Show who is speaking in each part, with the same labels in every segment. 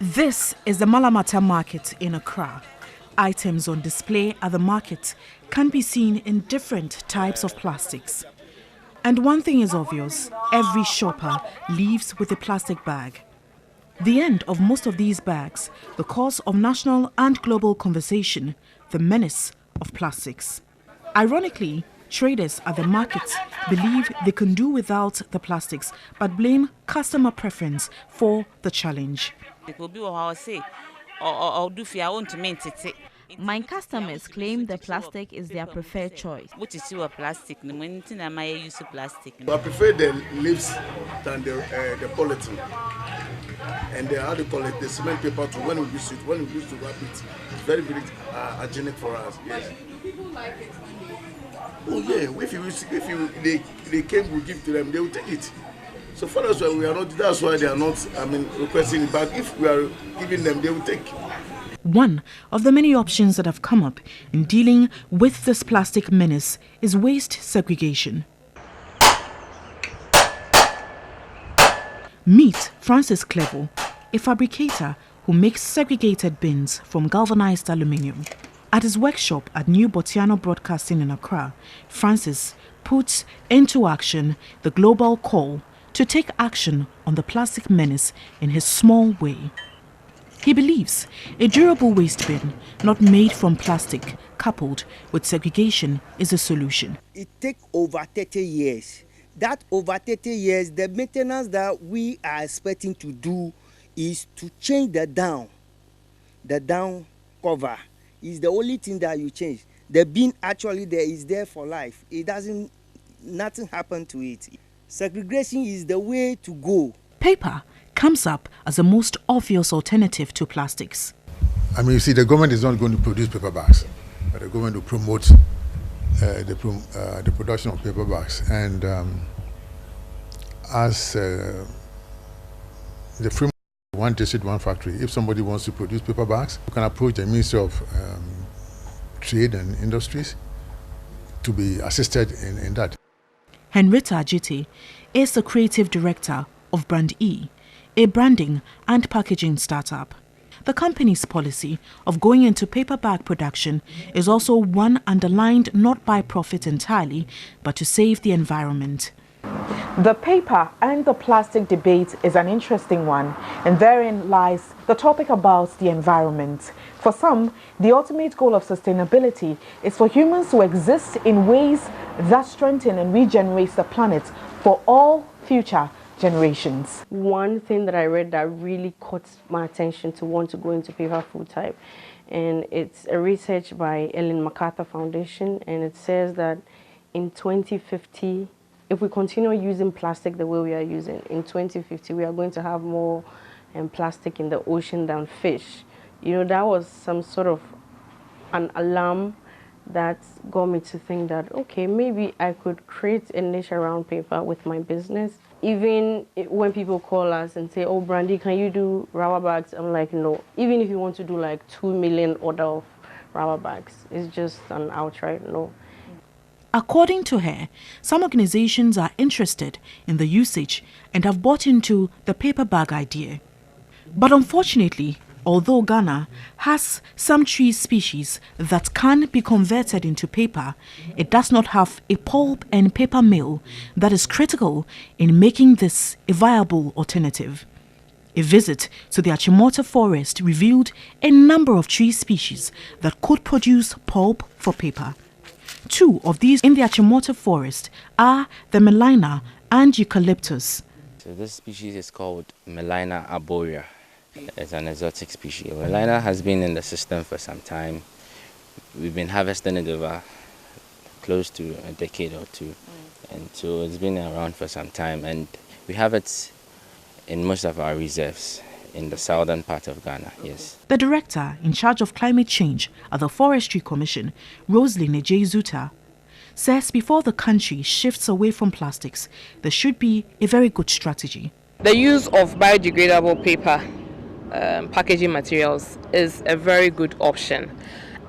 Speaker 1: This is the Malamata market in Accra. Items on display at the market can be seen in different types of plastics. And one thing is obvious, every shopper leaves with a plastic bag. The end of most of these bags, the cause of national and global conversation, the menace of plastics. Ironically, traders at the markets believe they can do without the plastics, but blame customer preference for the challenge.
Speaker 2: My customers claim the plastic is their preferred choice.
Speaker 3: I prefer the leaves than the polythene. And how do you call it? The cement paper too. When we use to wrap it, it's very, very hygienic for us. Yes.
Speaker 4: People like it when they.
Speaker 3: Oh yeah. They came, we give to them, they will take it. So for us, we are not. That's why they are not. Requesting it back. If we are giving them, they will take.
Speaker 1: One of the many options that have come up in dealing with this plastic menace is waste segregation. Meet Francis Clevo, a fabricator who makes segregated bins from galvanized aluminium. At his workshop at New Botiano Broadcasting in Accra, Francis puts into action the global call to take action on the plastic menace in his small way. He believes a durable waste bin, not made from plastic, coupled with segregation, is a solution.
Speaker 5: It takes over 30 years. That over 30 years, the maintenance that we are expecting to do is to change the down. The down cover is the only thing that you change. The bin actually there is there for life. Nothing happened to it. Segregation is the way to go.
Speaker 1: Paper comes up as the most obvious alternative to plastics.
Speaker 6: You see, the government is not going to produce paper bags, but the government will promote the production of paper bags. And as the framework of one district, one factory, if somebody wants to produce paper bags, you can approach the Ministry of Trade and Industries to be assisted in that.
Speaker 1: Henrietta Ajite is the creative director of Brand E, a branding and packaging startup. The company's policy of going into paper bag production is also one underlined not by profit entirely, but to save the environment. The paper and the plastic debate is an interesting one, and therein lies the topic about the environment. For some, the ultimate goal of sustainability is for humans to exist in ways that strengthen and regenerate the planet for all future generations.
Speaker 7: One thing that I read that really caught my attention to want to go into paper full time, and it's a research by Ellen MacArthur Foundation, and it says that in 2050, if we continue using plastic the way we are using, in 2050 we are going to have more plastic in the ocean than fish. That was some sort of an alarm that got me to think that, okay, maybe I could create a niche around paper with my business. Even when people call us and say, oh, Brandy, can you do rubber bags? I'm like, no. Even if you want to do like 2 million order of rubber bags, it's just an outright no.
Speaker 1: According to her, some organizations are interested in the usage and have bought into the paper bag idea. But unfortunately, although Ghana has some tree species that can be converted into paper, it does not have a pulp and paper mill that is critical in making this a viable alternative. A visit to the Achimota forest revealed a number of tree species that could produce pulp for paper. Two of these in the Achimota forest are the Melina and eucalyptus.
Speaker 8: So this species is called Melina arborea. It's an exotic species. Melina has been in the system for some time. We've been harvesting it over close to a decade or two. And so it's been around for some time. And we have it in most of our reserves in the southern part of Ghana, yes.
Speaker 1: The director in charge of climate change at the Forestry Commission, Rosaline Ejezuta, says before the country shifts away from plastics, there should be a very good strategy.
Speaker 9: The use of biodegradable paper packaging materials is a very good option.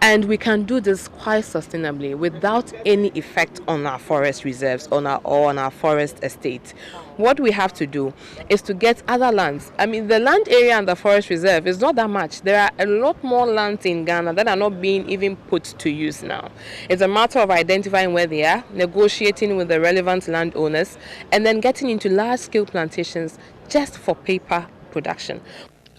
Speaker 9: And we can do this quite sustainably without any effect on our forest reserves or on our forest estate. What we have to do is to get other lands. I mean, the land area and the forest reserve is not that much. There are a lot more lands in Ghana that are not being even put to use now. It's a matter of identifying where they are, negotiating with the relevant landowners, and then getting into large-scale plantations just for paper production.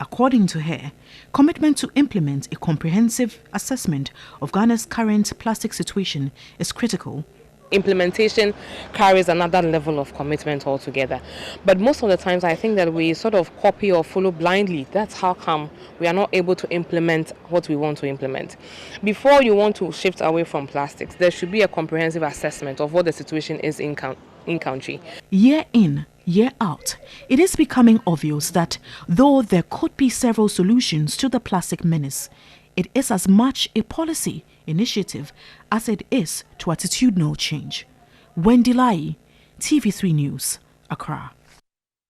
Speaker 1: According to her, commitment to implement a comprehensive assessment of Ghana's current plastic situation is critical.
Speaker 9: Implementation carries another level of commitment altogether. But most of the times I think that we sort of copy or follow blindly. That's how come we are not able to implement what we want to implement. Before you want to shift away from plastics, there should be a comprehensive assessment of what the situation is in country.
Speaker 1: Year in, year out, it is becoming obvious that though there could be several solutions to the plastic menace, it is as much a policy initiative as it is to attitudinal change. Wendy Laryea, TV3 News, Accra.